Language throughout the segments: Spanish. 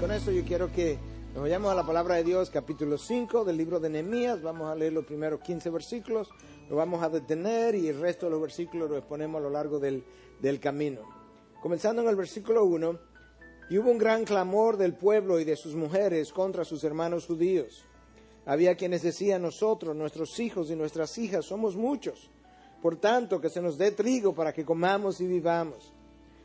con eso yo quiero que nos vayamos a la palabra de Dios, capítulo 5 del libro de Nehemías. Vamos a leer los primeros 15 versículos, lo vamos a detener y el resto de los versículos los exponemos a lo largo del camino. Comenzando en el versículo 1, y hubo un gran clamor del pueblo y de sus mujeres contra sus hermanos judíos. Había quienes decían: nosotros, nuestros hijos y nuestras hijas somos muchos, por tanto que se nos dé trigo para que comamos y vivamos.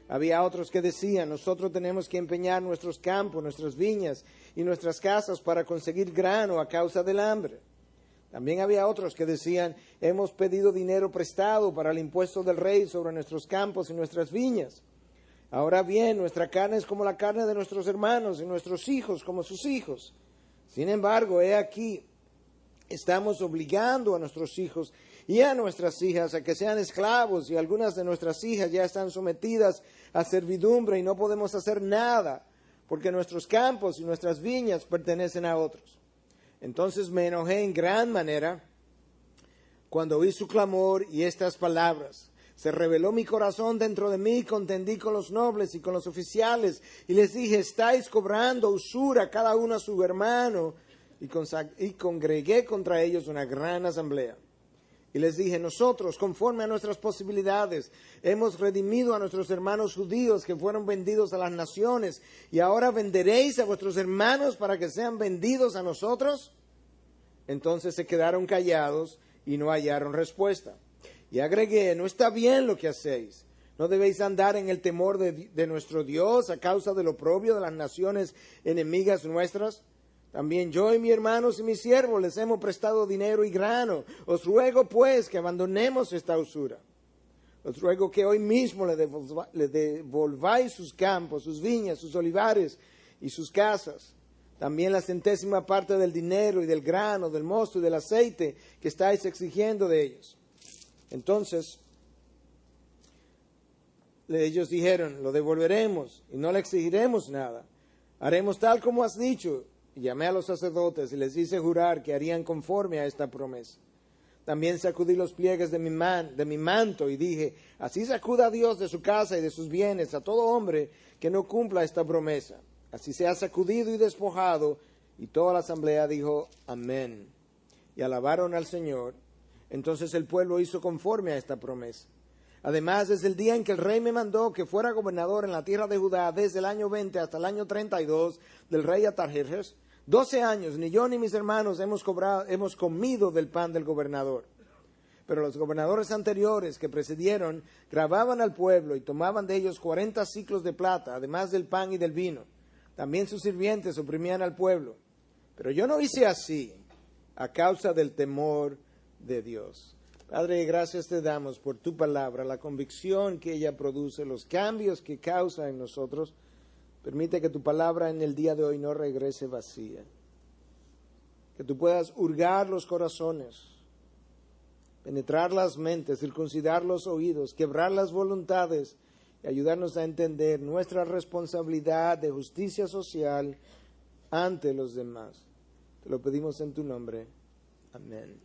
Había otros que decían: nosotros tenemos que empeñar nuestros campos, nuestras viñas y nuestras casas para conseguir grano a causa del hambre. También había otros que decían: hemos pedido dinero prestado para el impuesto del rey sobre nuestros campos y nuestras viñas. Ahora bien, nuestra carne es como la carne de nuestros hermanos y nuestros hijos como sus hijos. Sin embargo, he aquí, estamos obligando a nuestros hijos y a nuestras hijas a que sean esclavos, y algunas de nuestras hijas ya están sometidas a servidumbre y no podemos hacer nada, porque nuestros campos y nuestras viñas pertenecen a otros. Entonces me enojé en gran manera cuando oí su clamor y estas palabras. Se rebeló mi corazón dentro de mí, contendí con los nobles y con los oficiales, y les dije: estáis cobrando usura cada uno a su hermano, y congregué contra ellos una gran asamblea. Y les dije: nosotros, conforme a nuestras posibilidades, hemos redimido a nuestros hermanos judíos que fueron vendidos a las naciones, y ahora venderéis a vuestros hermanos para que sean vendidos a nosotros. Entonces se quedaron callados y no hallaron respuesta. Y agregué: no está bien lo que hacéis. ¿No debéis andar en el temor de nuestro Dios a causa del oprobio de las naciones enemigas nuestras? También yo y mis hermanos y mis siervos les hemos prestado dinero y grano. Os ruego pues que abandonemos esta usura. Os ruego que hoy mismo le devolváis sus campos, sus viñas, sus olivares y sus casas. También la 100ª parte del dinero y del grano, del mosto y del aceite que estáis exigiendo de ellos. Entonces ellos dijeron: lo devolveremos y no le exigiremos nada. Haremos tal como has dicho. Y llamé a los sacerdotes y les hice jurar que harían conforme a esta promesa. También sacudí los pliegues de mi manto y dije: así sacuda a Dios de su casa y de sus bienes a todo hombre que no cumpla esta promesa. Así se ha sacudido y despojado. Y toda la asamblea dijo: amén. Y alabaron al Señor. Entonces el pueblo hizo conforme a esta promesa. Además, desde el día en que el rey me mandó que fuera gobernador en la tierra de Judá, desde el año 20 hasta el año 32 del rey Artajerjes, 12 años, ni yo ni mis hermanos hemos comido del pan del gobernador. Pero los gobernadores anteriores que precedieron grababan al pueblo y tomaban de ellos 40 siclos de plata, además del pan y del vino. También sus sirvientes oprimían al pueblo. Pero yo no hice así, a causa del temor de Dios. Padre, gracias te damos por tu palabra, la convicción que ella produce, los cambios que causa en nosotros. Permite que tu palabra en el día de hoy no regrese vacía. Que tú puedas hurgar los corazones, penetrar las mentes, circuncidar los oídos, quebrar las voluntades y ayudarnos a entender nuestra responsabilidad de justicia social ante los demás. Te lo pedimos en tu nombre. Amén.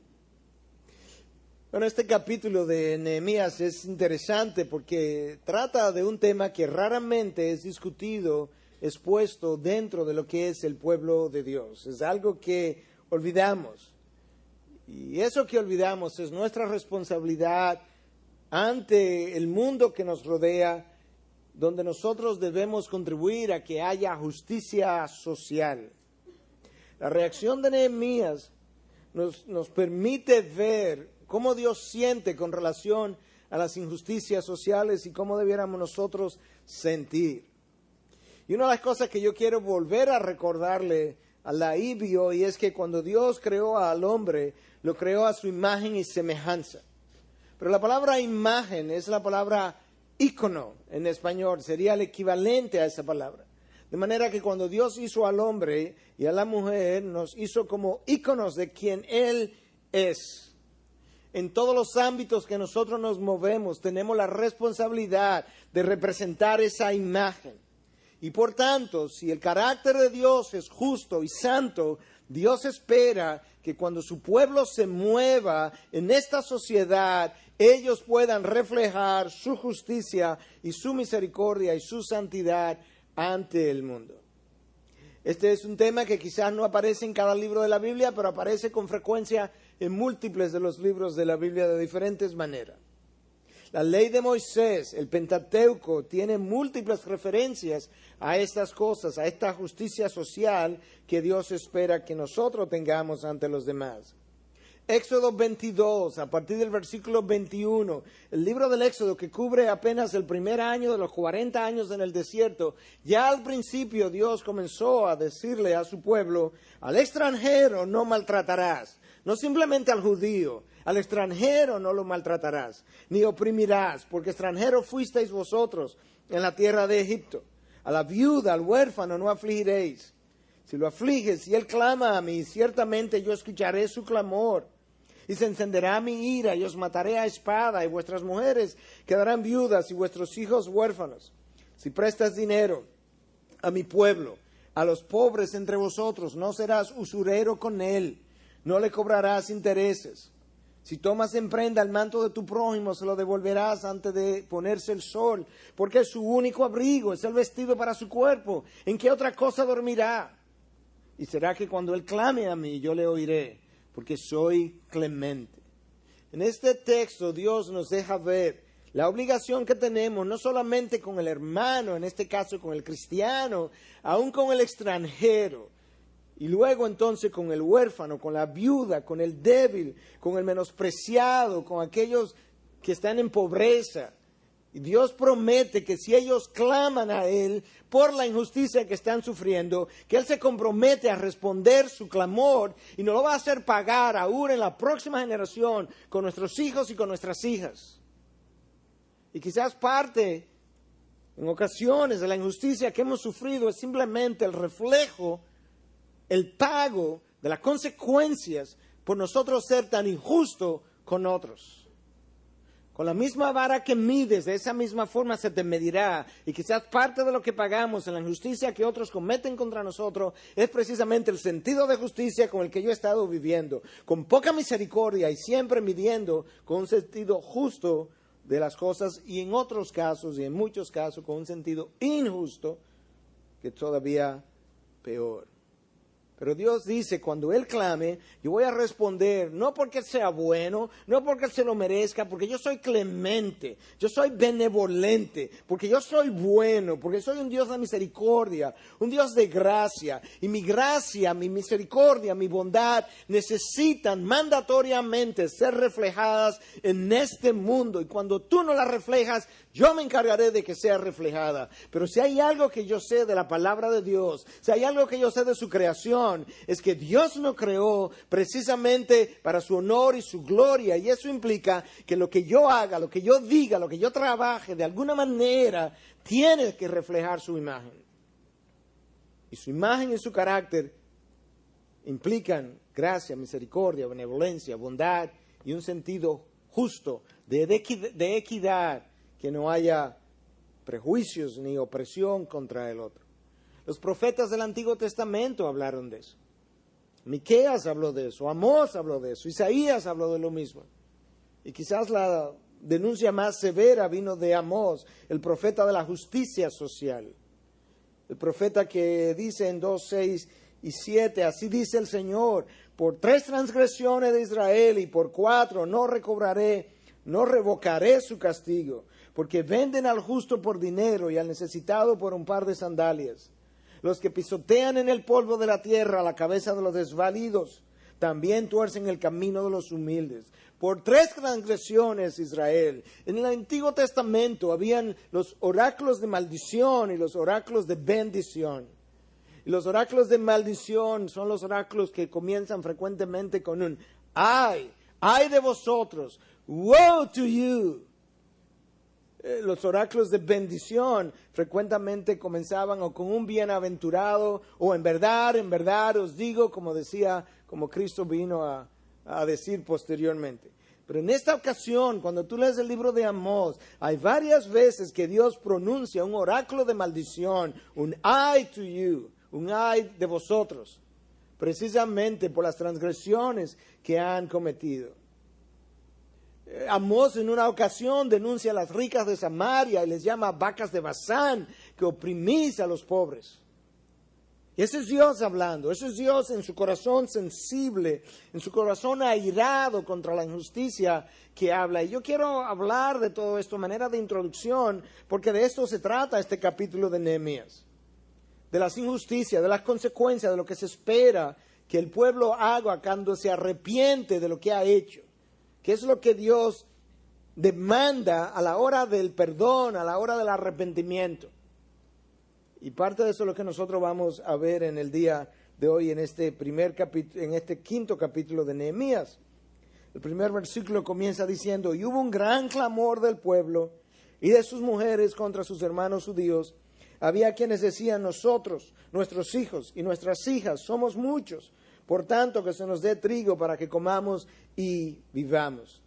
Bueno, este capítulo de Nehemías es interesante porque trata de un tema que raramente es discutido, expuesto dentro de lo que es el pueblo de Dios. Es algo que olvidamos. Y eso que olvidamos es nuestra responsabilidad ante el mundo que nos rodea, donde nosotros debemos contribuir a que haya justicia social. La reacción de Nehemías nos permite ver cómo Dios siente con relación a las injusticias sociales y cómo debiéramos nosotros sentir. Y una de las cosas que yo quiero volver a recordarle a la Ibio, y es que cuando Dios creó al hombre, lo creó a su imagen y semejanza. Pero la palabra imagen es la palabra ícono en español, sería el equivalente a esa palabra. De manera que cuando Dios hizo al hombre y a la mujer, nos hizo como íconos de quien Él es. En todos los ámbitos que nosotros nos movemos, tenemos la responsabilidad de representar esa imagen. Y por tanto, si el carácter de Dios es justo y santo, Dios espera que cuando su pueblo se mueva en esta sociedad, ellos puedan reflejar su justicia y su misericordia y su santidad ante el mundo. Este es un tema que quizás no aparece en cada libro de la Biblia, pero aparece con frecuencia en múltiples de los libros de la Biblia de diferentes maneras. La ley de Moisés, el Pentateuco, tiene múltiples referencias a estas cosas, a esta justicia social que Dios espera que nosotros tengamos ante los demás. Éxodo 22, a partir del versículo 21, el libro del Éxodo que cubre apenas el primer año de los 40 años en el desierto, ya al principio Dios comenzó a decirle a su pueblo, al extranjero no maltratarás, no simplemente al judío, al extranjero no lo maltratarás, ni oprimirás, porque extranjeros fuisteis vosotros en la tierra de Egipto. A la viuda, al huérfano no afligiréis. Si lo afliges y él clama a mí, ciertamente yo escucharé su clamor. Y se encenderá mi ira, y os mataré a espada, y vuestras mujeres quedarán viudas, y vuestros hijos huérfanos. Si prestas dinero a mi pueblo, a los pobres entre vosotros, no serás usurero con él, no le cobrarás intereses. Si tomas en prenda el manto de tu prójimo, se lo devolverás antes de ponerse el sol, porque es su único abrigo, es el vestido para su cuerpo. ¿En qué otra cosa dormirá? Y será que cuando él clame a mí, yo le oiré, porque soy clemente. En este texto Dios nos deja ver la obligación que tenemos, no solamente con el hermano, en este caso con el cristiano, aún con el extranjero. Y luego entonces con el huérfano, con la viuda, con el débil, con el menospreciado, con aquellos que están en pobreza. Y Dios promete que si ellos claman a Él por la injusticia que están sufriendo, que Él se compromete a responder su clamor y nos lo va a hacer pagar aún en la próxima generación con nuestros hijos y con nuestras hijas. Y quizás parte, en ocasiones, de la injusticia que hemos sufrido es simplemente el reflejo, el pago de las consecuencias por nosotros ser tan injustos con otros. Con la misma vara que mides, de esa misma forma se te medirá. Y quizás parte de lo que pagamos en la injusticia que otros cometen contra nosotros es precisamente el sentido de justicia con el que yo he estado viviendo. Con poca misericordia y siempre midiendo con un sentido justo de las cosas y en otros casos y en muchos casos con un sentido injusto que todavía peor. Pero Dios dice, cuando Él clame, yo voy a responder, no porque Él sea bueno, no porque Él se lo merezca, porque yo soy clemente, yo soy benevolente, porque yo soy bueno, porque soy un Dios de misericordia, un Dios de gracia. Y mi gracia, mi misericordia, mi bondad necesitan mandatoriamente ser reflejadas en este mundo. Y cuando tú no las reflejas, yo me encargaré de que sea reflejada. Pero si hay algo que yo sé de la palabra de Dios, si hay algo que yo sé de su creación, es que Dios nos creó precisamente para su honor y su gloria. Y eso implica que lo que yo haga, lo que yo diga, lo que yo trabaje, de alguna manera, tiene que reflejar su imagen. Y su imagen y su carácter implican gracia, misericordia, benevolencia, bondad y un sentido justo, de equidad, que no haya prejuicios ni opresión contra el otro. Los profetas del Antiguo Testamento hablaron de eso. Miqueas habló de eso, Amós habló de eso, Isaías habló de lo mismo. Y quizás la denuncia más severa vino de Amós, el profeta de la justicia social. El profeta que dice en 2, 6 y 7, así dice el Señor, por 3 transgresiones de Israel y por 4 no revocaré su castigo, porque venden al justo por dinero y al necesitado por un par de sandalias. Los que pisotean en el polvo de la tierra la cabeza de los desvalidos, también tuercen el camino de los humildes. Por 3 transgresiones, Israel. En el Antiguo Testamento habían los oráculos de maldición y los oráculos de bendición. Y los oráculos de maldición son los oráculos que comienzan frecuentemente con un ay de vosotros, woe to you. Los oráculos de bendición frecuentemente comenzaban o con un bienaventurado o en verdad os digo, como Cristo vino a decir posteriormente. Pero en esta ocasión, cuando tú lees el libro de Amós, hay varias veces que Dios pronuncia un oráculo de maldición, un ay to you, un ay de vosotros, precisamente por las transgresiones que han cometido. Amós en una ocasión denuncia a las ricas de Samaria y les llama vacas de Basán, que oprimís a los pobres. Ese es Dios hablando, ese es Dios en su corazón sensible, en su corazón airado contra la injusticia que habla. Y yo quiero hablar de todo esto de manera de introducción, porque de esto se trata este capítulo de Nehemías. De las injusticias, de las consecuencias, de lo que se espera que el pueblo haga cuando se arrepiente de lo que ha hecho. Que es lo que Dios demanda a la hora del perdón, a la hora del arrepentimiento. Y parte de eso es lo que nosotros vamos a ver en el día de hoy, en este quinto capítulo de Nehemías. El primer versículo comienza diciendo: y hubo un gran clamor del pueblo y de sus mujeres contra sus hermanos judíos. Había quienes decían: nosotros, nuestros hijos y nuestras hijas somos muchos, por tanto que se nos dé trigo para que comamos y vivamos.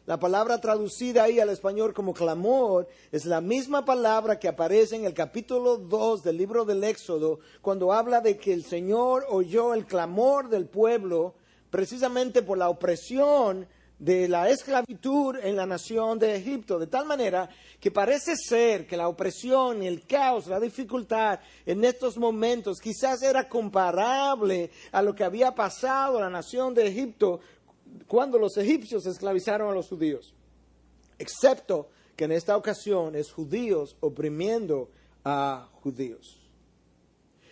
La palabra traducida ahí al español como clamor es la misma palabra que aparece en el capítulo 2 del libro del Éxodo, cuando habla de que el Señor oyó el clamor del pueblo precisamente por la opresión de la esclavitud en la nación de Egipto, de tal manera que parece ser que la opresión, el caos, la dificultad en estos momentos quizás era comparable a lo que había pasado en la nación de Egipto cuando los egipcios esclavizaron a los judíos, excepto que en esta ocasión es judíos oprimiendo a judíos.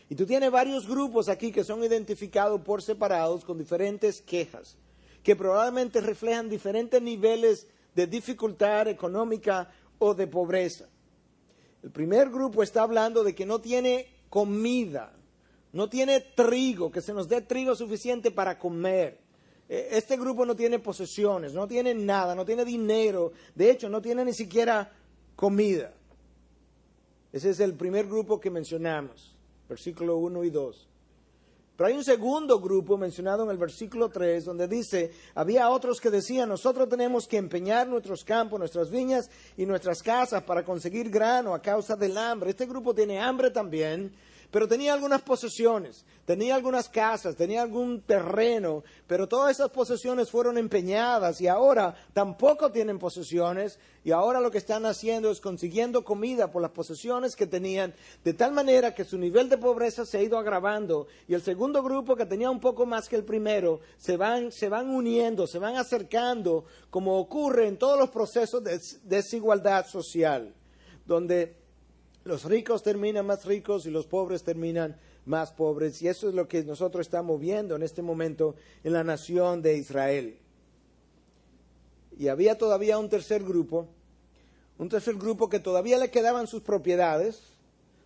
Y tú tienes varios grupos aquí que son identificados por separados con diferentes quejas, que probablemente reflejan diferentes niveles de dificultad económica o de pobreza. El primer grupo está hablando de que no tiene comida, no tiene trigo, que se nos dé trigo suficiente para comer. Este grupo no tiene posesiones, no tiene nada, no tiene dinero, de hecho no tiene ni siquiera comida. Ese es el primer grupo que mencionamos, versículo 1 y 2. Pero hay un segundo grupo mencionado en el versículo 3, donde dice: había otros que decían: nosotros tenemos que empeñar nuestros campos, nuestras viñas y nuestras casas para conseguir grano a causa del hambre. Este grupo tiene hambre también, pero tenía algunas posesiones, tenía algunas casas, tenía algún terreno, pero todas esas posesiones fueron empeñadas y ahora tampoco tienen posesiones, y ahora lo que están haciendo es consiguiendo comida por las posesiones que tenían, de tal manera que su nivel de pobreza se ha ido agravando. Y el segundo grupo, que tenía un poco más que el primero, se van uniendo, se van acercando, como ocurre en todos los procesos de desigualdad social, donde los ricos terminan más ricos y los pobres terminan más pobres. Y eso es lo que nosotros estamos viendo en este momento en la nación de Israel. Y había todavía un tercer grupo que todavía le quedaban sus propiedades,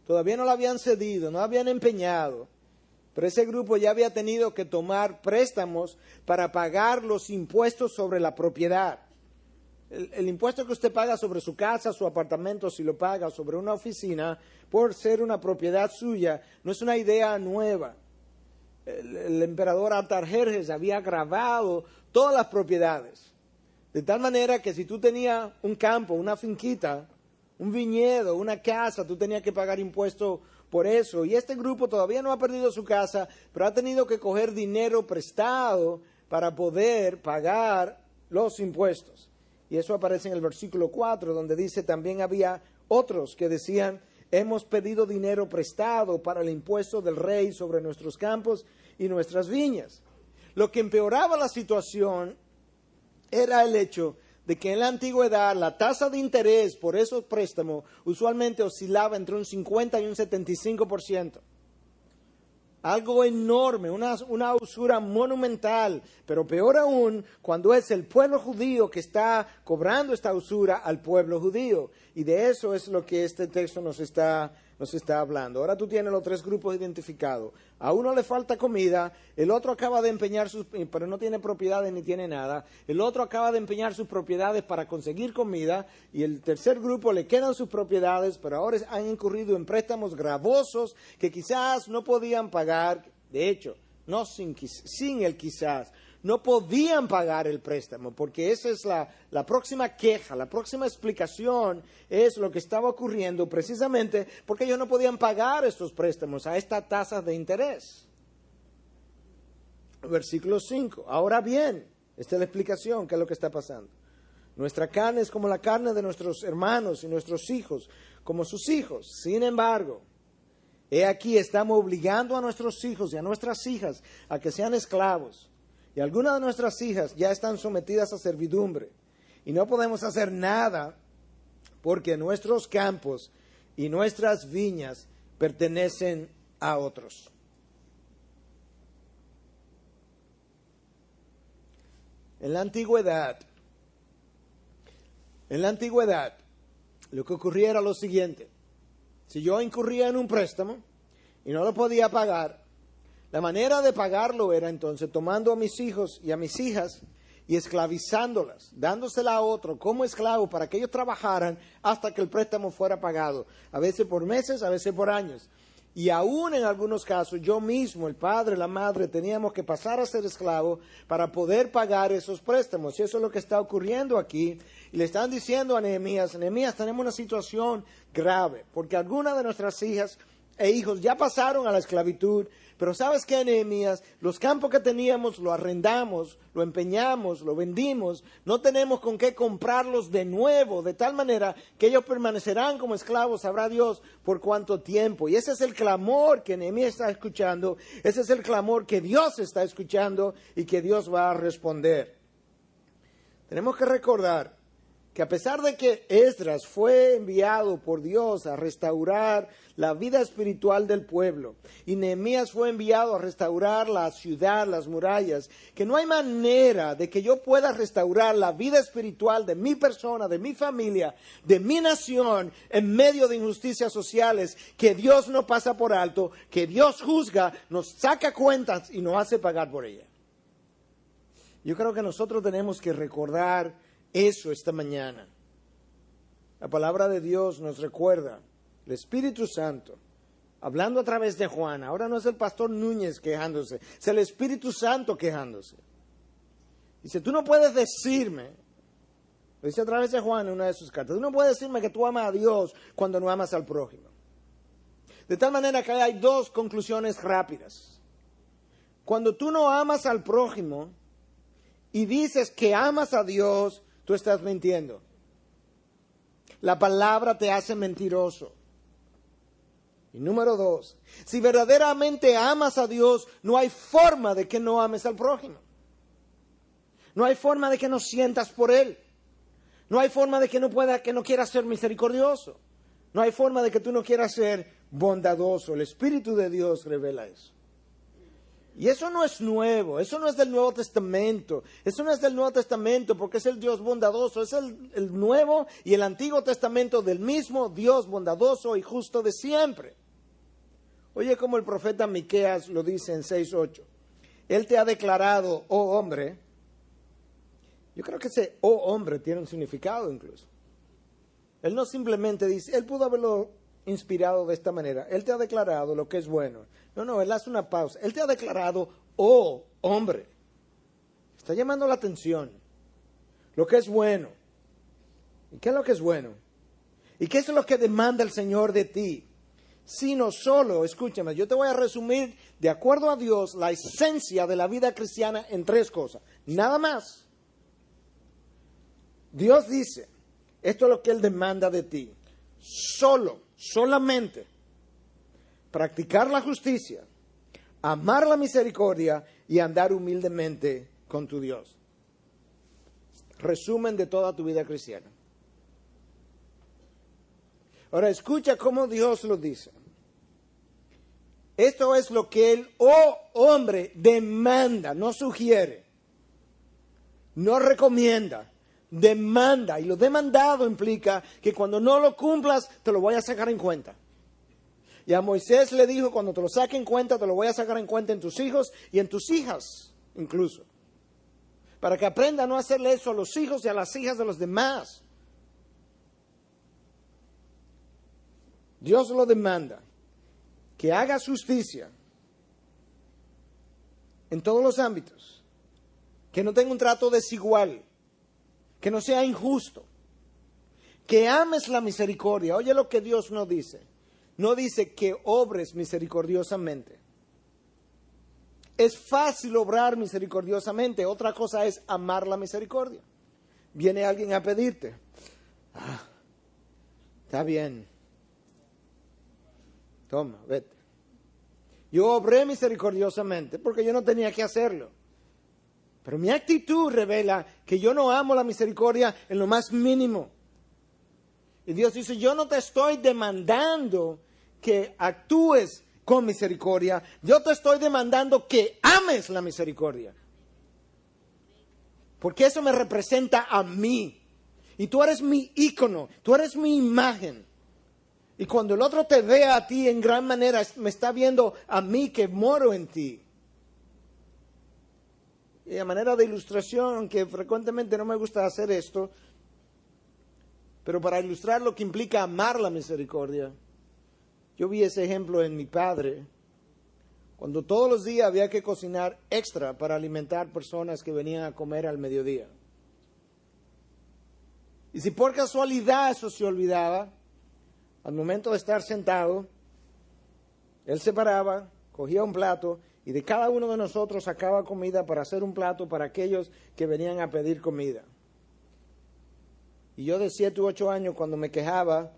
todavía no la habían cedido, no la habían empeñado. Pero ese grupo ya había tenido que tomar préstamos para pagar los impuestos sobre la propiedad. El impuesto que usted paga sobre su casa, su apartamento, si lo paga sobre una oficina, por ser una propiedad suya, no es una idea nueva. El emperador Artajerjes había grabado todas las propiedades, de tal manera que si tú tenías un campo, una finquita, un viñedo, una casa, tú tenías que pagar impuesto por eso. Y este grupo todavía no ha perdido su casa, pero ha tenido que coger dinero prestado para poder pagar los impuestos. Y eso aparece en el versículo 4, donde dice: también había otros que decían: hemos pedido dinero prestado para el impuesto del rey sobre nuestros campos y nuestras viñas. Lo que empeoraba la situación era el hecho de que en la antigüedad la tasa de interés por esos préstamos usualmente oscilaba entre un 50 y un 75%. Algo enorme, una usura monumental, pero peor aún cuando es el pueblo judío que está cobrando esta usura al pueblo judío. Y de eso es lo que este texto nos está hablando. Ahora tú tienes los tres grupos identificados. A uno le falta comida, el otro acaba de empeñar pero no tiene propiedades ni tiene nada. El otro acaba de empeñar sus propiedades para conseguir comida, y el tercer grupo le quedan sus propiedades, pero ahora han incurrido en préstamos gravosos que quizás no podían pagar. De hecho, no sin el quizás. No podían pagar el préstamo, porque esa es la próxima queja, la próxima explicación es lo que estaba ocurriendo precisamente porque ellos no podían pagar estos préstamos a esta tasa de interés. Versículo 5. Ahora bien, esta es la explicación, ¿qué es lo que está pasando? Nuestra carne es como la carne de nuestros hermanos y nuestros hijos, como sus hijos. Sin embargo, He aquí, estamos obligando a nuestros hijos y a nuestras hijas a que sean esclavos. Y algunas de nuestras hijas ya están sometidas a servidumbre. Y no podemos hacer nada porque nuestros campos y nuestras viñas pertenecen a otros. En la antigüedad, lo que ocurría era lo siguiente. Si yo incurría en un préstamo y no lo podía pagar, la manera de pagarlo era entonces tomando a mis hijos y a mis hijas y esclavizándolas, dándosela a otro como esclavo para que ellos trabajaran hasta que el préstamo fuera pagado, a veces por meses, a veces por años. Y aún en algunos casos, yo mismo, el padre, la madre, teníamos que pasar a ser esclavo para poder pagar esos préstamos. Y eso es lo que está ocurriendo aquí. Y le están diciendo a Nehemías, Nehemías, tenemos una situación grave, porque algunas de nuestras hijas e hijos ya pasaron a la esclavitud. Pero ¿sabes qué, Nehemías? Los campos que teníamos lo arrendamos, lo empeñamos, lo vendimos. No tenemos con qué comprarlos de nuevo, de tal manera que ellos permanecerán como esclavos, sabrá Dios por cuánto tiempo. Y ese es el clamor que Nehemías está escuchando. Ese es el clamor que Dios está escuchando y que Dios va a responder. Tenemos que recordar que a pesar de que Esdras fue enviado por Dios a restaurar la vida espiritual del pueblo, y Nehemías fue enviado a restaurar la ciudad, las murallas, que no hay manera de que yo pueda restaurar la vida espiritual de mi persona, de mi familia, de mi nación, en medio de injusticias sociales, que Dios no pasa por alto, que Dios juzga, nos saca cuentas y nos hace pagar por ella. Yo creo que nosotros tenemos que recordar eso esta mañana. La palabra de Dios nos recuerda, el Espíritu Santo, hablando a través de Juan. Ahora no es el pastor Núñez quejándose, es el Espíritu Santo quejándose. Dice, tú no puedes decirme, lo dice a través de Juan en una de sus cartas, tú no puedes decirme que tú amas a Dios cuando no amas al prójimo. De tal manera que hay dos conclusiones rápidas. Cuando tú no amas al prójimo y dices que amas a Dios, tú estás mintiendo. La palabra te hace mentiroso. Y número dos, si verdaderamente amas a Dios, no hay forma de que no ames al prójimo. No hay forma de que no sientas por él. No hay forma de que no quieras ser misericordioso. No hay forma de que tú no quieras ser bondadoso. El Espíritu de Dios revela eso. Y eso no es nuevo, eso no es del Nuevo Testamento, eso no es del Nuevo Testamento porque es el Dios bondadoso, es el Nuevo y el Antiguo Testamento del mismo Dios bondadoso y justo de siempre. Oye como el profeta Miqueas lo dice en 6:8, Él te ha declarado, oh hombre, yo creo que ese oh hombre tiene un significado incluso. Él no simplemente dice, Él pudo haberlo inspirado de esta manera, Él te ha declarado lo que es bueno. No, Él hace una pausa. Él te ha declarado, oh hombre. Está llamando la atención. Lo que es bueno. ¿Y qué es lo que es bueno? ¿Y qué es lo que demanda el Señor de ti? Sino solo, escúchame, yo te voy a resumir de acuerdo a Dios la esencia de la vida cristiana en tres cosas. Nada más. Dios dice, esto es lo que Él demanda de ti. Solamente. Practicar la justicia, amar la misericordia y andar humildemente con tu Dios. Resumen de toda tu vida cristiana. Ahora escucha cómo Dios lo dice. Esto es lo que el hombre demanda, no sugiere, no recomienda, demanda. Y lo demandado implica que cuando no lo cumplas te lo voy a sacar en cuenta. Y a Moisés le dijo, cuando te lo saque en cuenta, te lo voy a sacar en cuenta en tus hijos y en tus hijas incluso. Para que aprenda a no hacerle eso a los hijos y a las hijas de los demás. Dios lo demanda. Que hagas justicia en todos los ámbitos. Que no tenga un trato desigual. Que no sea injusto. Que ames la misericordia. Oye lo que Dios no dice. No dice que obres misericordiosamente. Es fácil obrar misericordiosamente. Otra cosa es amar la misericordia. Viene alguien a pedirte. Está bien. Toma, vete. Yo obré misericordiosamente porque yo no tenía que hacerlo. Pero mi actitud revela que yo no amo la misericordia en lo más mínimo. Y Dios dice, yo no te estoy demandando que actúes con misericordia. Yo te estoy demandando que ames la misericordia. Porque eso me representa a mí. Y tú eres mi ícono, tú eres mi imagen. Y cuando el otro te ve a ti en gran manera, me está viendo a mí que moro en ti. Y a manera de ilustración, aunque frecuentemente no me gusta hacer esto, pero para ilustrar lo que implica amar la misericordia, yo vi ese ejemplo en mi padre, cuando todos los días había que cocinar extra para alimentar personas que venían a comer al mediodía. Y si por casualidad eso se olvidaba, al momento de estar sentado, él se paraba, cogía un plato y de cada uno de nosotros sacaba comida para hacer un plato para aquellos que venían a pedir comida. Y yo de 7 u 8 años, cuando me quejaba,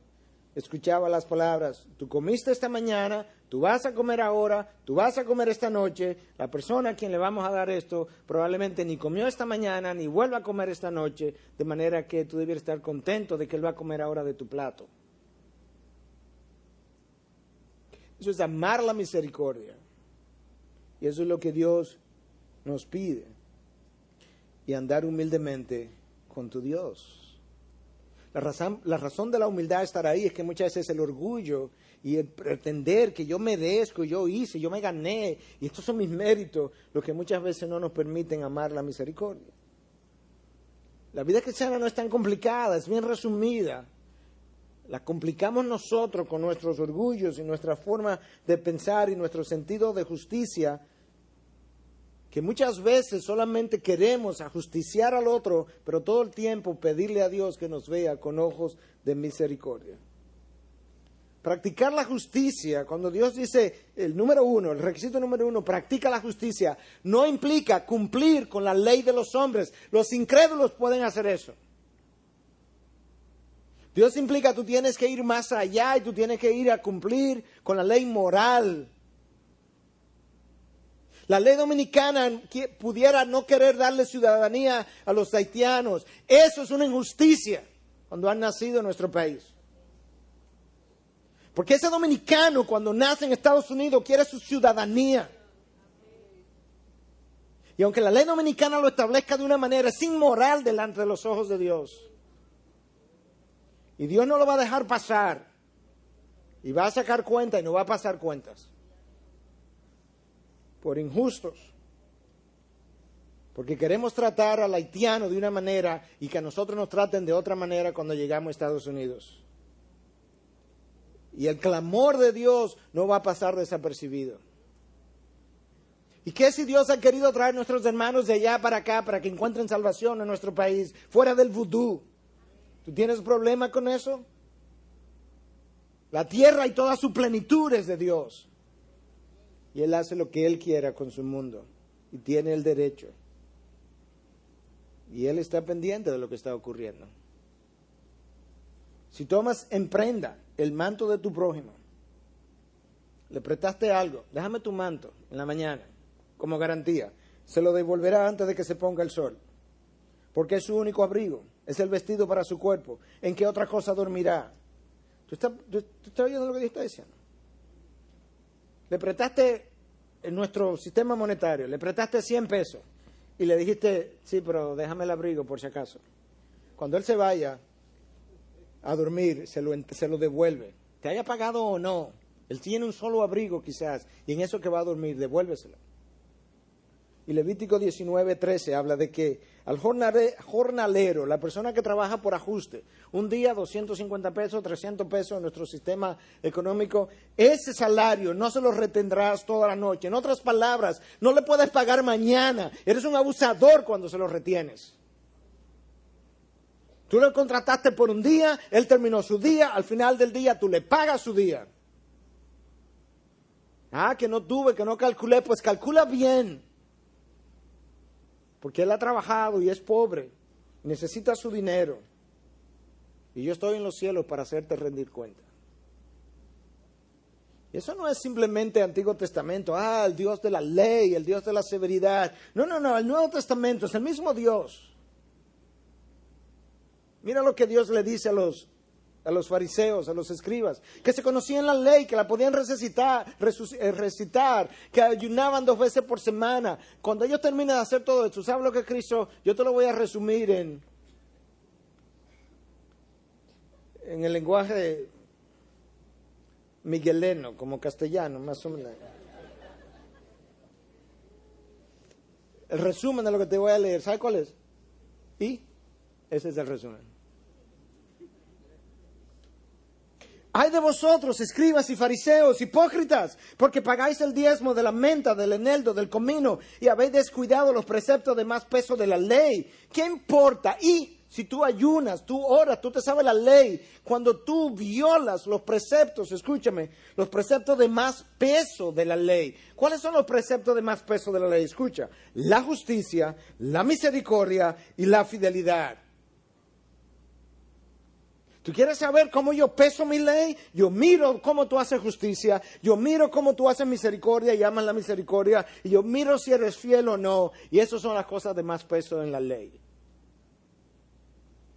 escuchaba las palabras, tú comiste esta mañana, tú vas a comer ahora, tú vas a comer esta noche, la persona a quien le vamos a dar esto probablemente ni comió esta mañana, ni vuelva a comer esta noche, de manera que tú debieras estar contento de que él va a comer ahora de tu plato. Eso es amar la misericordia. Y eso es lo que Dios nos pide. Y andar humildemente con tu Dios. La razón de la humildad estar ahí es que muchas veces el orgullo y el pretender que yo merezco, yo hice, yo me gané, y estos son mis méritos, lo que muchas veces no nos permiten amar la misericordia. La vida cristiana no es tan complicada, es bien resumida. La complicamos nosotros con nuestros orgullos y nuestra forma de pensar y nuestro sentido de justicia, que muchas veces solamente queremos ajusticiar al otro, pero todo el tiempo pedirle a Dios que nos vea con ojos de misericordia. Practicar la justicia, cuando Dios dice el requisito número 1, practica la justicia, no implica cumplir con la ley de los hombres. Los incrédulos pueden hacer eso. Dios implica tú tienes que ir más allá y tú tienes que ir a cumplir con la ley moral. La ley dominicana pudiera no querer darle ciudadanía a los haitianos. Eso es una injusticia cuando han nacido en nuestro país. Porque ese dominicano cuando nace en Estados Unidos quiere su ciudadanía. Y aunque la ley dominicana lo establezca de una manera, es inmoral delante de los ojos de Dios. Y Dios no lo va a dejar pasar. Y va a sacar cuenta y no va a pasar cuentas. Por injustos. Porque queremos tratar al haitiano de una manera y que a nosotros nos traten de otra manera cuando llegamos a Estados Unidos. Y el clamor de Dios no va a pasar desapercibido. ¿Y qué si Dios ha querido traer a nuestros hermanos de allá para acá para que encuentren salvación en nuestro país, fuera del vudú? ¿Tú tienes problema con eso? La tierra y toda su plenitud es de Dios. Y Él hace lo que Él quiera con su mundo. Y tiene el derecho. Y Él está pendiente de lo que está ocurriendo. Si tomas en prenda el manto de tu prójimo, le prestaste algo, déjame tu manto en la mañana, como garantía. Se lo devolverá antes de que se ponga el sol. Porque es su único abrigo. Es el vestido para su cuerpo. ¿En qué otra cosa dormirá? ¿Tú estás oyendo lo que Dios está diciendo? Le prestaste en nuestro sistema monetario, le prestaste 100 pesos y le dijiste, sí, pero déjame el abrigo por si acaso. Cuando él se vaya a dormir, se lo devuelve. Te haya pagado o no, él tiene un solo abrigo quizás y en eso que va a dormir, devuélveselo. Y Levítico 19:13 habla de que al jornalero, la persona que trabaja por ajuste, un día 250 pesos, 300 pesos en nuestro sistema económico, ese salario no se lo retendrás toda la noche. En otras palabras, no le puedes pagar mañana. Eres un abusador cuando se lo retienes. Tú lo contrataste por un día, él terminó su día, al final del día tú le pagas su día. Que no tuve, que no calculé, pues calcula bien. Porque él ha trabajado y es pobre, necesita su dinero. Y yo estoy en los cielos para hacerte rendir cuenta. Y eso no es simplemente Antiguo Testamento, el Dios de la ley, el Dios de la severidad. No, el Nuevo Testamento es el mismo Dios. Mira lo que Dios le dice a los fariseos, a los escribas, que se conocían la ley, que la podían recitar, que ayunaban 2 veces por semana. Cuando ellos terminan de hacer todo esto, ¿sabes lo que Cristo? Yo te lo voy a resumir en el lenguaje migueleno, como castellano, más o menos. El resumen de lo que te voy a leer, ¿sabes cuál es? Y ese es el resumen. ¡Ay de vosotros, escribas y fariseos, hipócritas! Porque pagáis el diezmo de la menta, del eneldo, del comino, y habéis descuidado los preceptos de más peso de la ley. ¿Qué importa? Y si tú ayunas, tú oras, tú te sabes la ley, cuando tú violas los preceptos, escúchame, los preceptos de más peso de la ley. ¿Cuáles son los preceptos de más peso de la ley? Escucha, la justicia, la misericordia y la fidelidad. ¿Tú quieres saber cómo yo peso mi ley? Yo miro cómo tú haces justicia, yo miro cómo tú haces misericordia y amas la misericordia, y yo miro si eres fiel o no, y esas son las cosas de más peso en la ley.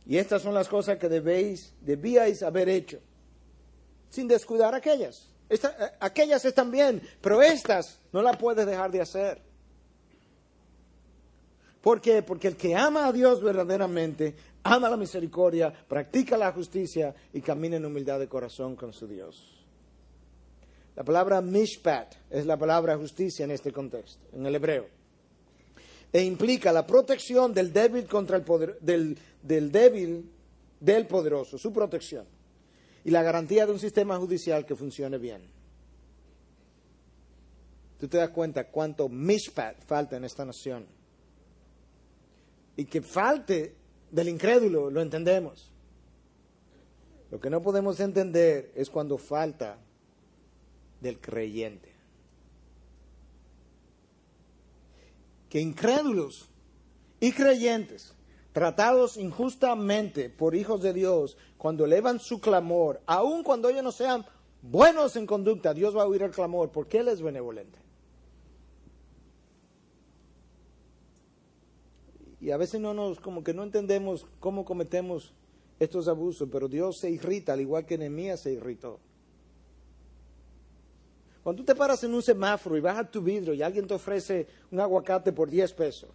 Y estas son las cosas que debíais haber hecho, sin descuidar aquellas. Aquellas están bien, pero estas no las puedes dejar de hacer. ¿Por qué? Porque el que ama a Dios verdaderamente, ama la misericordia, practica la justicia y camina en humildad de corazón con su Dios. La palabra mishpat es la palabra justicia en este contexto, en el hebreo. E implica la protección del débil contra el poder, del débil del poderoso, su protección. Y la garantía de un sistema judicial que funcione bien. Tú te das cuenta cuánto mishpat falta en esta nación. Y que falte del incrédulo, lo entendemos. Lo que no podemos entender es cuando falta del creyente. Que incrédulos y creyentes, tratados injustamente por hijos de Dios, cuando elevan su clamor, aun cuando ellos no sean buenos en conducta, Dios va a oír el clamor porque Él es benevolente. Y a veces como que no entendemos cómo cometemos estos abusos, pero Dios se irrita, al igual que Nehemías se irritó. Cuando tú te paras en un semáforo y bajas tu vidrio y alguien te ofrece un aguacate por 10 pesos,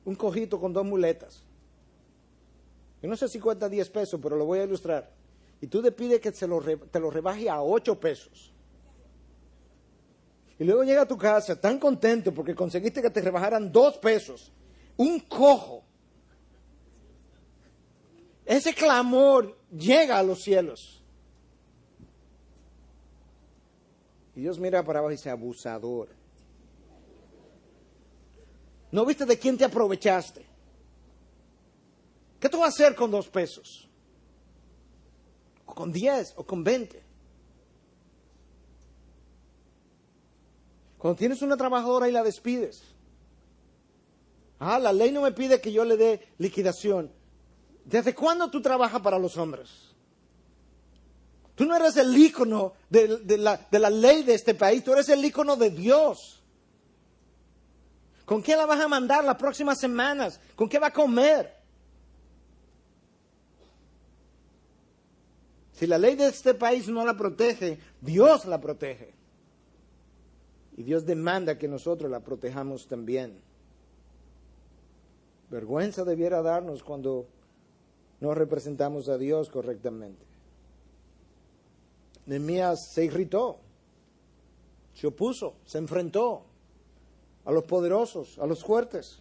un cojito con 2 muletas, yo no sé si cuesta 10 pesos, pero lo voy a ilustrar, y tú le pides que te lo rebaje a 8 pesos, y luego llega a tu casa tan contento porque conseguiste que te rebajaran 2 pesos, un cojo, ese clamor llega a los cielos. Y Dios mira para abajo y dice, abusador. ¿No viste de quién te aprovechaste? ¿Qué tú vas a hacer con 2 pesos? ¿O con 10? ¿O con 20? Cuando tienes una trabajadora y la despides. La ley no me pide que yo le dé liquidación. ¿Desde cuándo tú trabajas para los hombres? Tú no eres el ícono de la ley de este país, tú eres el ícono de Dios. ¿Con qué la vas a mandar las próximas semanas? ¿Con qué va a comer? Si la ley de este país no la protege, Dios la protege. Y Dios demanda que nosotros la protejamos también. Vergüenza debiera darnos cuando no representamos a Dios correctamente. Nehemías se irritó, se opuso, se enfrentó a los poderosos, a los fuertes.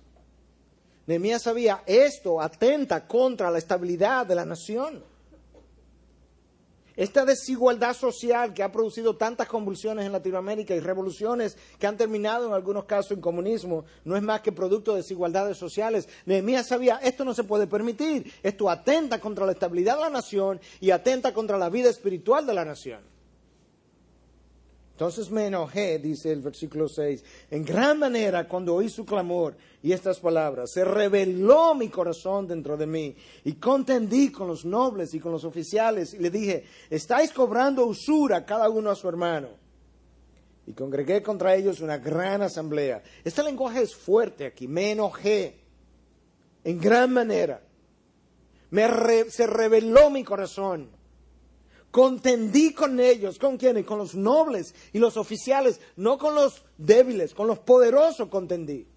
Nehemías sabía, esto atenta contra la estabilidad de la nación. Esta desigualdad social que ha producido tantas convulsiones en Latinoamérica y revoluciones que han terminado en algunos casos en comunismo, no es más que producto de desigualdades sociales. Nehemías sabía, esto no se puede permitir. Esto atenta contra la estabilidad de la nación y atenta contra la vida espiritual de la nación. Entonces me enojé, dice el versículo 6, en gran manera cuando oí su clamor y estas palabras. Se rebeló mi corazón dentro de mí y contendí con los nobles y con los oficiales y le dije, estáis cobrando usura cada uno a su hermano. Y congregué contra ellos una gran asamblea. Este lenguaje es fuerte aquí. Me enojé en gran manera. Se rebeló mi corazón. Contendí con ellos. ¿Con quiénes? Con los nobles y los oficiales. No con los débiles, con los poderosos contendí.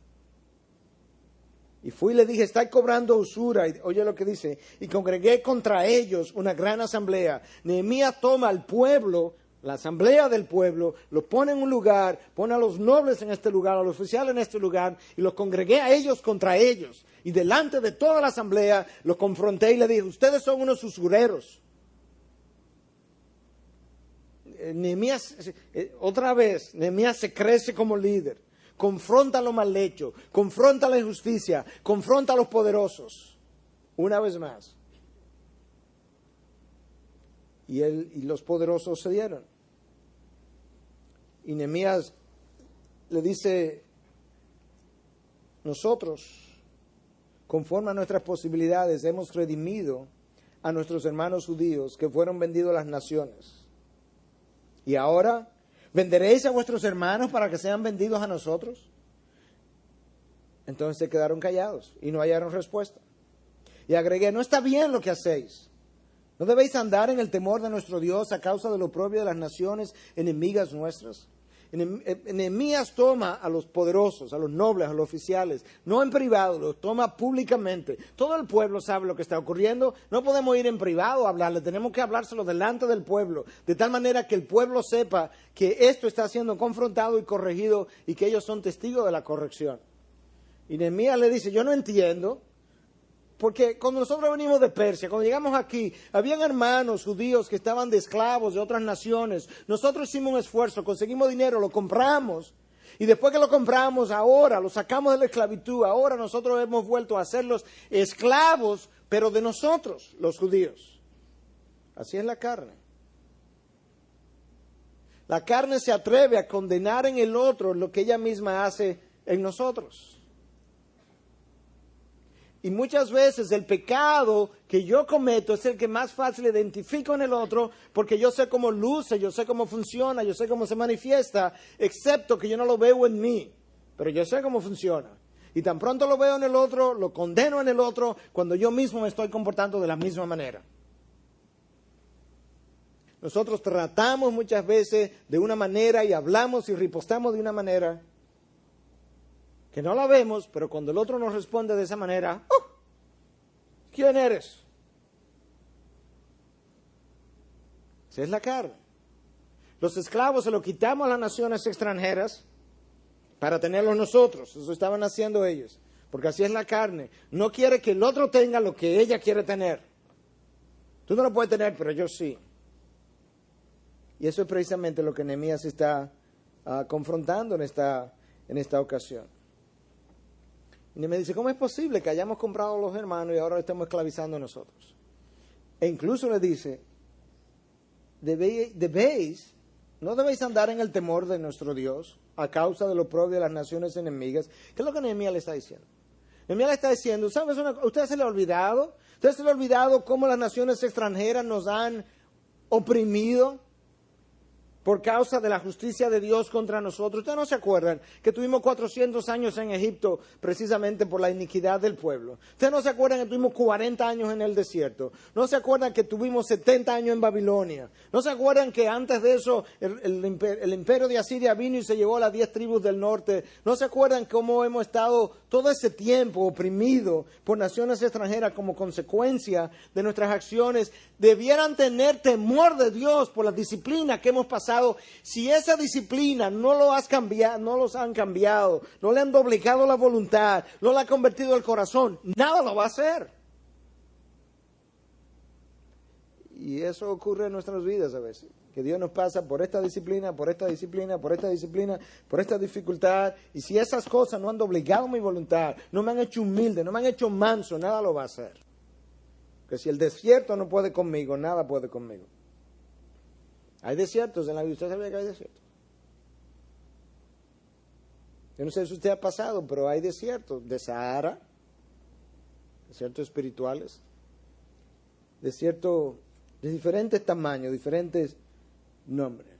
Y fui y le dije, estáis cobrando usura. Y, oye lo que dice. Y congregué contra ellos una gran asamblea. Nehemías toma al pueblo, la asamblea del pueblo, los pone en un lugar, pone a los nobles en este lugar, a los oficiales en este lugar, y los congregué a ellos contra ellos. Y delante de toda la asamblea los confronté y le dije, ustedes son unos usureros. Nehemías, otra vez, Nehemías se crece como líder. Confronta lo mal hecho, confronta la injusticia, confronta a los poderosos. Una vez más. Y los poderosos cedieron. Y Nehemías le dice, nosotros, conforme a nuestras posibilidades, hemos redimido a nuestros hermanos judíos que fueron vendidos a las naciones. Y ahora, ¿venderéis a vuestros hermanos para que sean vendidos a nosotros? Entonces se quedaron callados y no hallaron respuesta. Y agregué, no está bien lo que hacéis. ¿No debéis andar en el temor de nuestro Dios a causa del oprobio de las naciones enemigas nuestras? Nehemías toma a los poderosos, a los nobles, a los oficiales, no en privado, los toma públicamente. Todo el pueblo sabe lo que está ocurriendo. No podemos ir en privado a hablarle, tenemos que hablárselo delante del pueblo, de tal manera que el pueblo sepa que esto está siendo confrontado y corregido y que ellos son testigos de la corrección. Y Nehemías le dice, yo no entiendo. Porque cuando nosotros venimos de Persia, cuando llegamos aquí, habían hermanos judíos que estaban de esclavos de otras naciones. Nosotros hicimos un esfuerzo, conseguimos dinero, lo compramos. Y después que lo compramos, ahora lo sacamos de la esclavitud. Ahora nosotros hemos vuelto a hacerlos esclavos, pero de nosotros, los judíos. Así es la carne. La carne se atreve a condenar en el otro lo que ella misma hace en nosotros. Y muchas veces el pecado que yo cometo es el que más fácil identifico en el otro, porque yo sé cómo luce, yo sé cómo funciona, yo sé cómo se manifiesta, excepto que yo no lo veo en mí, pero yo sé cómo funciona. Y tan pronto lo veo en el otro, lo condeno en el otro, cuando yo mismo me estoy comportando de la misma manera. Nosotros tratamos muchas veces de una manera y hablamos y ripostamos de una manera que no la vemos, pero cuando el otro nos responde de esa manera, ¿quién eres? Esa es la carne. Los esclavos se los quitamos a las naciones extranjeras para tenerlos nosotros. Eso estaban haciendo ellos, porque así es la carne. No quiere que el otro tenga lo que ella quiere tener. Tú no lo puedes tener, pero yo sí. Y eso es precisamente lo que Nehemías está confrontando en esta ocasión. Y me dice, ¿cómo es posible que hayamos comprado a los hermanos y ahora los estemos esclavizando a nosotros? E incluso le dice, no debéis andar en el temor de nuestro Dios a causa de lo propio de las naciones enemigas. ¿Qué es lo que Nehemías le está diciendo? Nehemías le está diciendo, ¿sabes ¿usted se le ha olvidado? ¿Usted se le ha olvidado cómo las naciones extranjeras nos han oprimido por causa de la justicia de Dios contra nosotros? ¿Ustedes no se acuerdan que tuvimos 400 años en Egipto precisamente por la iniquidad del pueblo? ¿Ustedes no se acuerdan que tuvimos 40 años en el desierto? ¿No se acuerdan que tuvimos 70 años en Babilonia? ¿No se acuerdan que antes de eso el imperio de Asiria vino y se llevó a las 10 tribus del norte? ¿No se acuerdan cómo hemos estado todo ese tiempo oprimidos por naciones extranjeras como consecuencia de nuestras acciones? Debieran tener temor de Dios por la disciplina que hemos pasado. Si esa disciplina no los han cambiado, no le han doblegado la voluntad, no le ha convertido el corazón, nada lo va a hacer. Y eso ocurre en nuestras vidas a veces, que Dios nos pasa por esta disciplina, por esta disciplina, por esta disciplina, por esta dificultad, y si esas cosas no han doblegado mi voluntad, no me han hecho humilde, no me han hecho manso, nada lo va a hacer. Que si el desierto no puede conmigo, nada puede conmigo. Hay desiertos en la vida. ¿Usted sabía que hay desiertos? Yo no sé si usted ha pasado, pero hay desiertos de Sahara, desiertos espirituales, desiertos de diferentes tamaños, diferentes nombres.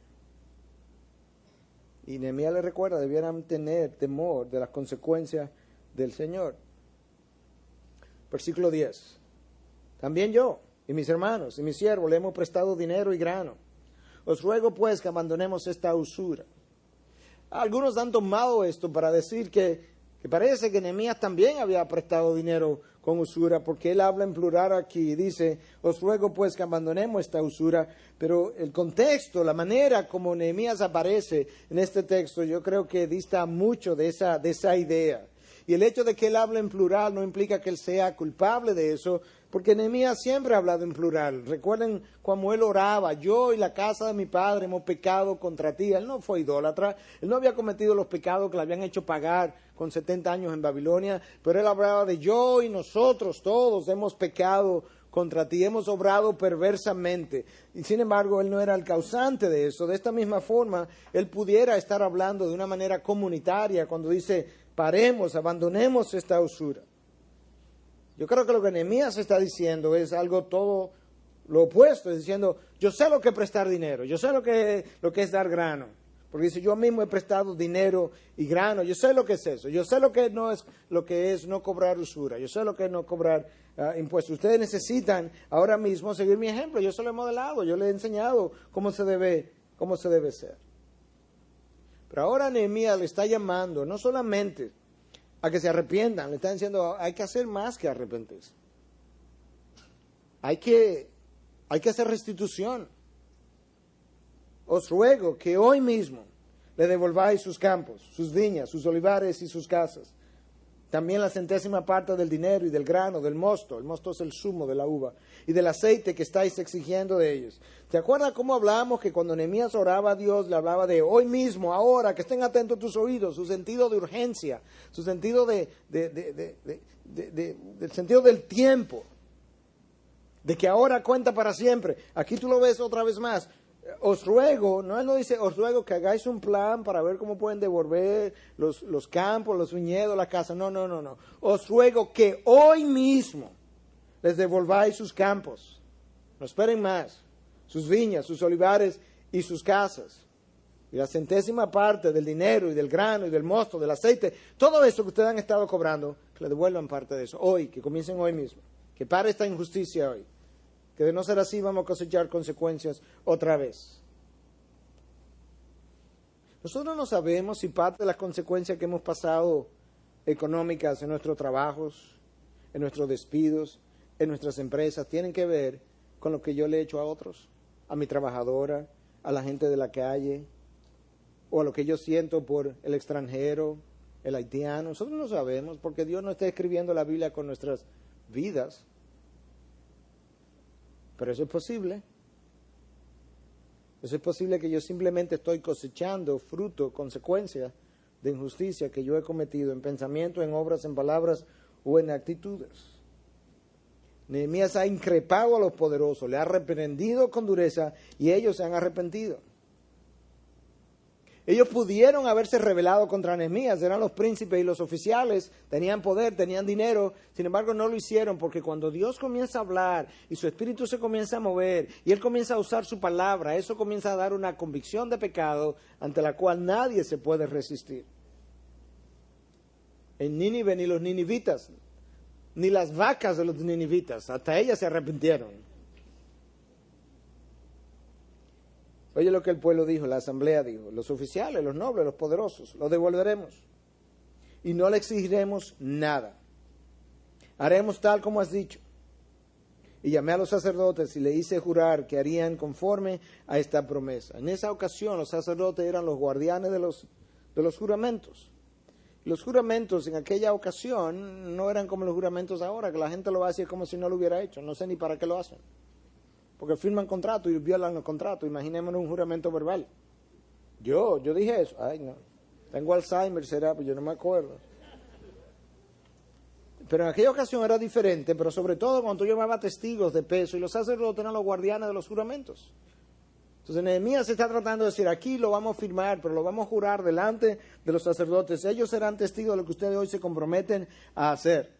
Y Nehemías le recuerda, debieran tener temor de las consecuencias del Señor. Versículo 10. También yo y mis hermanos y mis siervos le hemos prestado dinero y grano. Os ruego pues que abandonemos esta usura. Algunos han tomado esto para decir que parece que Nehemías también había prestado dinero con usura, porque él habla en plural aquí y dice, os ruego pues que abandonemos esta usura, pero el contexto, la manera como Nehemías aparece en este texto, yo creo que dista mucho de esa idea. Y el hecho de que él hable en plural no implica que él sea culpable de eso, porque Nehemías siempre ha hablado en plural. Recuerden cuando él oraba, yo y la casa de mi padre hemos pecado contra ti. Él no fue idólatra, él no había cometido los pecados que le habían hecho pagar con 70 años en Babilonia, pero él hablaba de yo y nosotros todos hemos pecado contra ti, hemos obrado perversamente. Y sin embargo, él no era el causante de eso. De esta misma forma, él pudiera estar hablando de una manera comunitaria cuando dice, paremos, abandonemos esta usura. Yo creo que lo que Nehemías está diciendo es algo todo lo opuesto, es diciendo, yo sé lo que es prestar dinero, yo sé lo que es dar grano, porque dice, yo mismo he prestado dinero y grano, yo sé lo que es eso, yo sé lo que es no cobrar usura, yo sé lo que es no cobrar impuestos. Ustedes necesitan ahora mismo seguir mi ejemplo, yo se lo he modelado, yo le he enseñado cómo se debe ser. Pero ahora Nehemías le está llamando, no solamente a que se arrepientan, le están diciendo, hay que hacer más que arrepentirse. Hay que hacer restitución. Os ruego que hoy mismo le devolváis sus campos, sus viñas, sus olivares y sus casas. También la 100ª parte del dinero y del grano, del mosto. El mosto es el zumo de la uva. Y del aceite que estáis exigiendo de ellos. ¿Te acuerdas cómo hablamos que cuando Nehemías oraba a Dios, le hablaba de hoy mismo, ahora, que estén atentos tus oídos, su sentido de urgencia, su sentido del sentido del tiempo, de que ahora cuenta para siempre? Aquí tú lo ves otra vez más. Os ruego, no, él no dice, os ruego que hagáis un plan para ver cómo pueden devolver los campos, los viñedos, la casa. No. Os ruego que hoy mismo les devolváis sus campos. No esperen más. Sus viñas, sus olivares y sus casas. Y la 100ª parte del dinero y del grano y del mosto, del aceite, todo eso que ustedes han estado cobrando, que le devuelvan parte de eso. Hoy, que comiencen hoy mismo. Que pare esta injusticia hoy. Que de no ser así vamos a cosechar consecuencias otra vez. Nosotros no sabemos si parte de las consecuencias que hemos pasado económicas en nuestros trabajos, en nuestros despidos, en nuestras empresas, tienen que ver con lo que yo le he hecho a otros, a mi trabajadora, a la gente de la calle, o a lo que yo siento por el extranjero, el haitiano. Nosotros no sabemos porque Dios no está escribiendo la Biblia con nuestras vidas. Pero eso es posible. Eso es posible que yo simplemente estoy cosechando fruto, consecuencia de injusticia que yo he cometido en pensamiento, en obras, en palabras o en actitudes. Nehemías ha increpado a los poderosos, le ha reprendido con dureza y ellos se han arrepentido. Ellos pudieron haberse rebelado contra Nehemías, eran los príncipes y los oficiales, tenían poder, tenían dinero, sin embargo no lo hicieron porque cuando Dios comienza a hablar y su espíritu se comienza a mover y Él comienza a usar su palabra, eso comienza a dar una convicción de pecado ante la cual nadie se puede resistir. En Nínive ni los ninivitas, ni las vacas de los ninivitas, hasta ellas se arrepintieron. Oye lo que el pueblo dijo, la asamblea dijo, los oficiales, los nobles, los poderosos, lo devolveremos y no le exigiremos nada. Haremos tal como has dicho. Y llamé a los sacerdotes y le hice jurar que harían conforme a esta promesa. En esa ocasión los sacerdotes eran los guardianes de los juramentos. Los juramentos en aquella ocasión no eran como los juramentos ahora, que la gente lo hace como si no lo hubiera hecho. No sé ni para qué lo hacen. Porque firman contrato y violan los contratos. Imaginémonos un juramento verbal. Yo dije eso. Ay, no. Tengo Alzheimer, será, pues yo no me acuerdo. Pero en aquella ocasión era diferente, pero sobre todo cuando tú llamabas testigos de peso y los sacerdotes eran los guardianes de los juramentos. Entonces Nehemías se está tratando de decir, aquí lo vamos a firmar, pero lo vamos a jurar delante de los sacerdotes. Ellos serán testigos de lo que ustedes hoy se comprometen a hacer.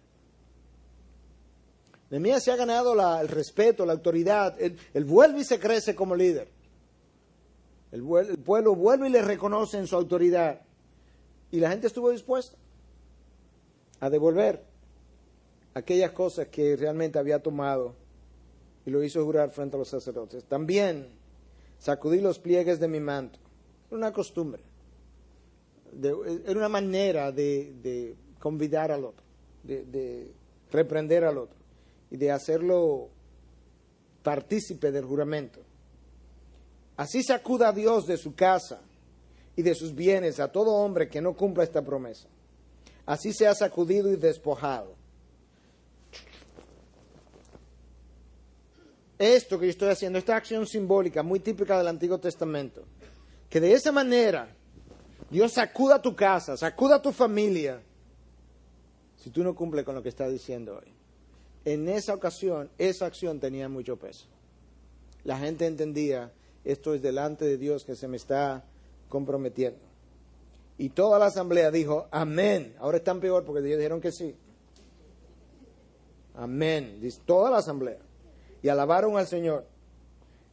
Nehemías se ha ganado el respeto, la autoridad. Él vuelve y se crece como líder. El pueblo vuelve y le reconoce en su autoridad. Y la gente estuvo dispuesta a devolver aquellas cosas que realmente había tomado y lo hizo jurar frente a los sacerdotes. También sacudí los pliegues de mi manto. Era una costumbre. Era una manera de convidar al otro, de reprender al otro y de hacerlo partícipe del juramento. Así sacuda a Dios de su casa y de sus bienes a todo hombre que no cumpla esta promesa. Así sea sacudido y despojado. Esto que yo estoy haciendo, esta acción simbólica muy típica del Antiguo Testamento, que de esa manera Dios sacuda tu casa, sacuda tu familia, si tú no cumples con lo que está diciendo hoy. En esa ocasión, esa acción tenía mucho peso. La gente entendía, esto es delante de Dios que se me está comprometiendo. Y toda la asamblea dijo, amén. Ahora están peor porque ellos dijeron que sí. Amén. Dice toda la asamblea. Y alabaron al Señor.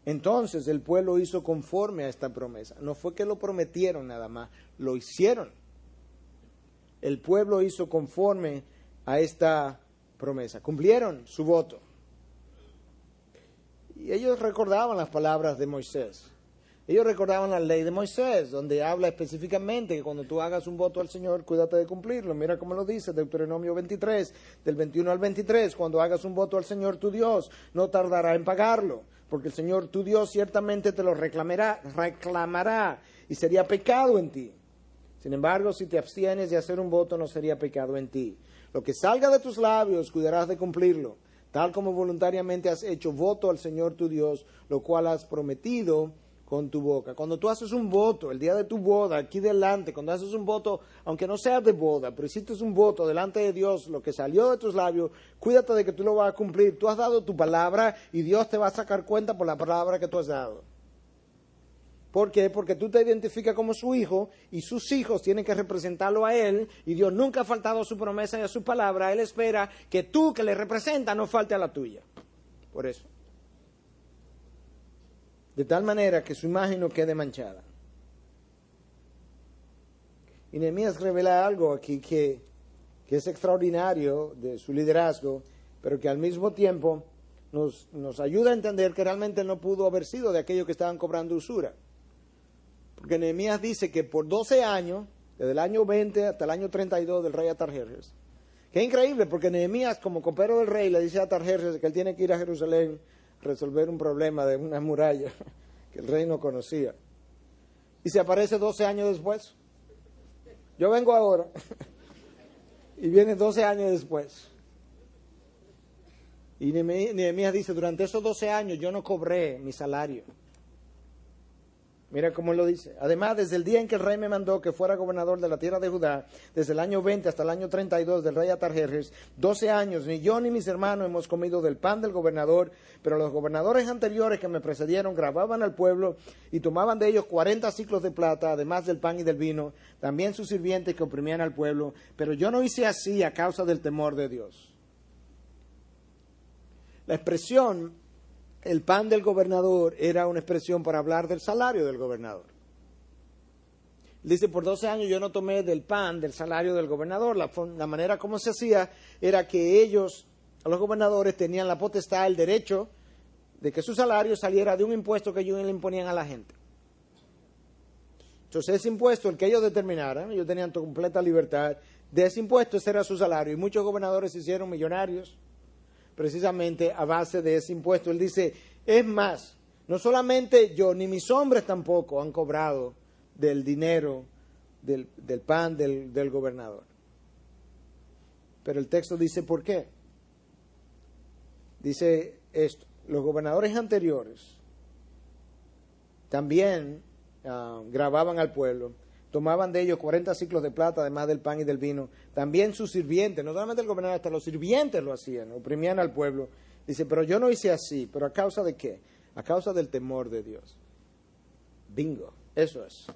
Entonces el pueblo hizo conforme a esta promesa. No fue que lo prometieron nada más, lo hicieron. El pueblo hizo conforme a esta promesa. Cumplieron su voto. Y ellos recordaban las palabras de Moisés. Ellos recordaban la ley de Moisés, donde habla específicamente que cuando tú hagas un voto al Señor, cuídate de cumplirlo. Mira cómo lo dice Deuteronomio 23, del 21 al 23. Cuando hagas un voto al Señor tu Dios, no tardará en pagarlo, porque el Señor tu Dios ciertamente te lo reclamará y sería pecado en ti. Sin embargo, si te abstienes de hacer un voto, no sería pecado en ti. Lo que salga de tus labios, cuidarás de cumplirlo, tal como voluntariamente has hecho voto al Señor tu Dios, lo cual has prometido con tu boca. Cuando tú haces un voto, el día de tu boda, aquí delante, cuando haces un voto, aunque no sea de boda, pero hiciste un voto delante de Dios, lo que salió de tus labios, cuídate de que tú lo vas a cumplir. Tú has dado tu palabra y Dios te va a sacar cuenta por la palabra que tú has dado. ¿Por qué? Porque tú te identificas como su hijo y sus hijos tienen que representarlo a él y Dios nunca ha faltado a su promesa y a su palabra. Él espera que tú que le representas no falte a la tuya. Por eso. De tal manera que su imagen no quede manchada. Y Nehemías revela algo aquí que es extraordinario de su liderazgo, pero que al mismo tiempo nos ayuda a entender que realmente no pudo haber sido de aquellos que estaban cobrando usura. Porque Nehemías dice que por 12 años, desde el año 20 hasta el año 32 del rey Atarjerjes, que es increíble porque Nehemías como copero del rey le dice a Atarjerjes que él tiene que ir a Jerusalén resolver un problema de una muralla que el rey no conocía. Y se aparece 12 años después. Yo vengo ahora y viene 12 años después. Y Nehemías dice, durante esos 12 años yo no cobré mi salario. Mira cómo lo dice. Además, desde el día en que el rey me mandó que fuera gobernador de la tierra de Judá, desde el año 20 hasta el año 32 del rey Atarjerjes, 12 años, ni yo ni mis hermanos hemos comido del pan del gobernador, pero los gobernadores anteriores que me precedieron grababan al pueblo y tomaban de ellos 40 ciclos de plata, además del pan y del vino, también sus sirvientes que oprimían al pueblo, pero yo no hice así a causa del temor de Dios. La expresión el pan del gobernador era una expresión para hablar del salario del gobernador. Dice, por 12 años yo no tomé del pan, del salario del gobernador. La manera como se hacía era que ellos, los gobernadores, tenían la potestad, el derecho de que su salario saliera de un impuesto que ellos le imponían a la gente. Entonces ese impuesto, el que ellos determinaran, ellos tenían completa libertad, de ese impuesto ese era su salario. Y muchos gobernadores se hicieron millonarios precisamente a base de ese impuesto. Él dice, es más, no solamente yo, ni mis hombres tampoco han cobrado del dinero, del pan del gobernador. Pero el texto dice, ¿por qué? Dice esto, los gobernadores anteriores también grababan al pueblo, tomaban de ellos 40 ciclos de plata, además del pan y del vino. También sus sirvientes, no solamente el gobernador, hasta los sirvientes lo hacían, oprimían al pueblo. Dice, pero yo no hice así. ¿Pero a causa de qué? A causa del temor de Dios. Bingo, eso es.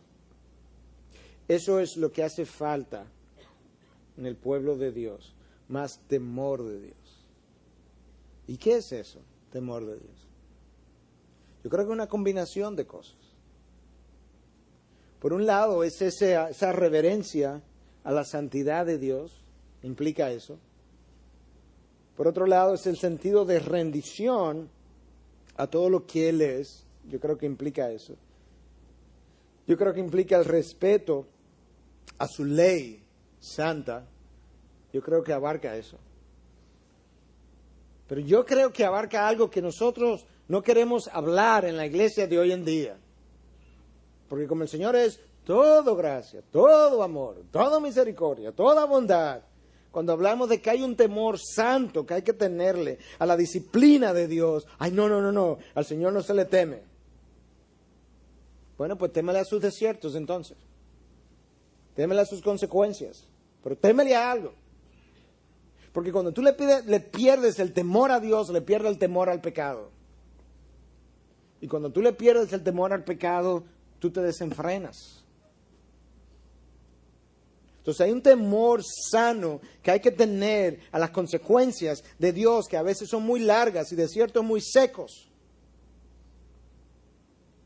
Eso es lo que hace falta en el pueblo de Dios. Más temor de Dios. ¿Y qué es eso? Temor de Dios. Yo creo que es una combinación de cosas. Por un lado es esa reverencia a la santidad de Dios, implica eso. Por otro lado es el sentido de rendición a todo lo que Él es, yo creo que implica eso. Yo creo que implica el respeto a su ley santa, yo creo que abarca eso. Pero yo creo que abarca algo que nosotros no queremos hablar en la iglesia de hoy en día. Porque como el Señor es todo gracia, todo amor, toda misericordia, toda bondad, cuando hablamos de que hay un temor santo que hay que tenerle a la disciplina de Dios, ay, no, al Señor no se le teme. Bueno, pues témele a sus desiertos entonces. Témele a sus consecuencias, pero témele a algo. Porque cuando tú le pierdes el temor a Dios, le pierdes el temor al pecado. Y cuando tú le pierdes el temor al pecado, tú te desenfrenas. Entonces hay un temor sano que hay que tener a las consecuencias de Dios, que a veces son muy largas y desiertos muy secos,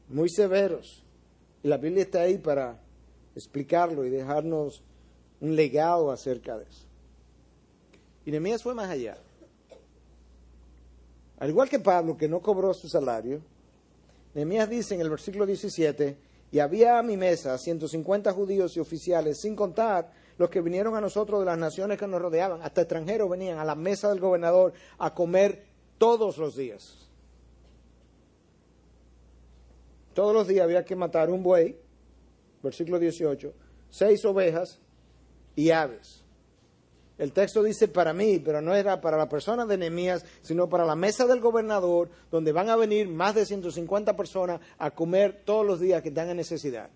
muy severos. Y la Biblia está ahí para explicarlo y dejarnos un legado acerca de eso. Y Nehemías fue más allá. Al igual que Pablo, que no cobró su salario, Nehemías dice en el versículo 17, y había a mi mesa 150 judíos y oficiales, sin contar los que vinieron a nosotros de las naciones que nos rodeaban. Hasta extranjeros venían a la mesa del gobernador a comer todos los días. Todos los días había que matar un buey, versículo 18, 6 ovejas y aves. El texto dice para mí, pero no era para la persona de Nehemías, sino para la mesa del gobernador, donde van a venir más de 150 personas a comer todos los días que están en necesidad.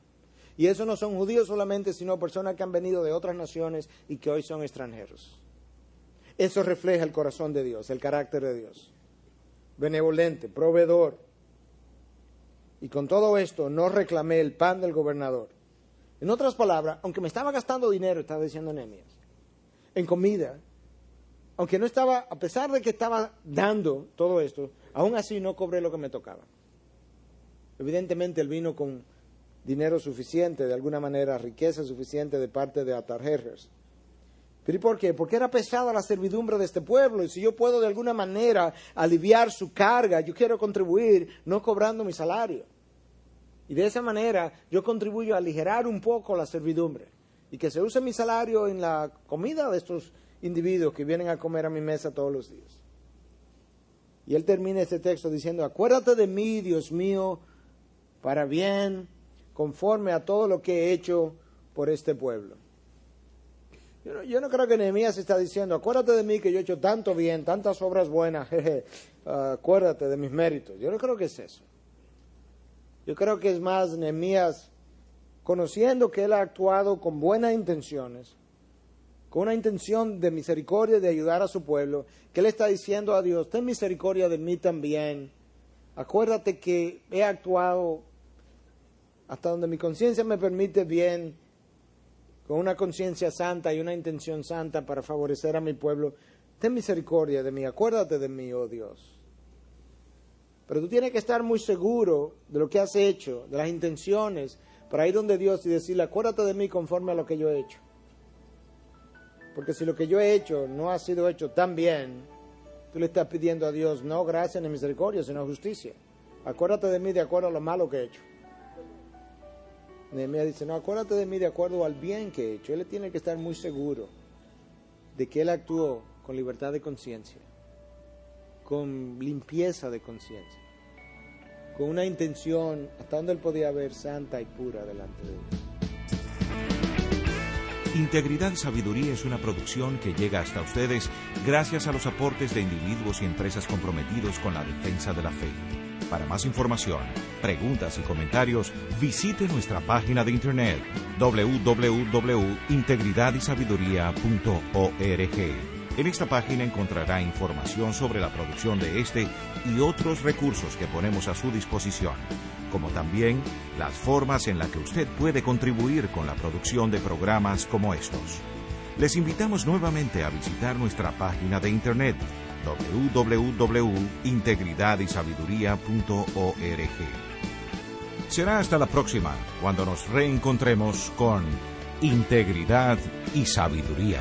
Y eso no son judíos solamente, sino personas que han venido de otras naciones y que hoy son extranjeros. Eso refleja el corazón de Dios, el carácter de Dios. Benevolente, proveedor. Y con todo esto no reclamé el pan del gobernador. En otras palabras, aunque me estaba gastando dinero, estaba diciendo Nehemías, en comida, aunque no estaba, a pesar de que estaba dando todo esto, aún así no cobré lo que me tocaba. Evidentemente él vino con dinero suficiente, de alguna manera riqueza suficiente de parte de Artajerjes. ¿Pero y por qué? Porque era pesada la servidumbre de este pueblo, y si yo puedo de alguna manera aliviar su carga, yo quiero contribuir no cobrando mi salario. Y de esa manera yo contribuyo a aligerar un poco la servidumbre. Y que se use mi salario en la comida de estos individuos que vienen a comer a mi mesa todos los días. Y él termina este texto diciendo, acuérdate de mí, Dios mío, para bien, conforme a todo lo que he hecho por este pueblo. Yo no creo que Nehemías está diciendo, acuérdate de mí que yo he hecho tanto bien, tantas obras buenas, acuérdate de mis méritos. Yo no creo que es eso. Yo creo que es más Nehemías conociendo que él ha actuado con buenas intenciones, con una intención de misericordia, de ayudar a su pueblo, que él está diciendo a Dios, ten misericordia de mí también. Acuérdate que he actuado hasta donde mi conciencia me permite bien, con una conciencia santa y una intención santa para favorecer a mi pueblo. Ten misericordia de mí, acuérdate de mí, oh Dios. Pero tú tienes que estar muy seguro de lo que has hecho, de las intenciones, para ir donde Dios y decirle, acuérdate de mí conforme a lo que yo he hecho. Porque si lo que yo he hecho no ha sido hecho tan bien, tú le estás pidiendo a Dios no gracia ni misericordia, sino justicia. Acuérdate de mí de acuerdo a lo malo que he hecho. Nehemías dice, no, acuérdate de mí de acuerdo al bien que he hecho. Él tiene que estar muy seguro de que él actuó con libertad de conciencia, con limpieza de conciencia, con una intención hasta donde él podía ver santa y pura delante de Dios. Integridad y Sabiduría es una producción que llega hasta ustedes gracias a los aportes de individuos y empresas comprometidos con la defensa de la fe. Para más información, preguntas y comentarios, visite nuestra página de internet www.integridadysabiduría.org. En esta página encontrará información sobre la producción de este y otros recursos que ponemos a su disposición, como también las formas en las que usted puede contribuir con la producción de programas como estos. Les invitamos nuevamente a visitar nuestra página de internet www.integridadysabiduría.org. Será hasta la próxima, cuando nos reencontremos con Integridad y Sabiduría.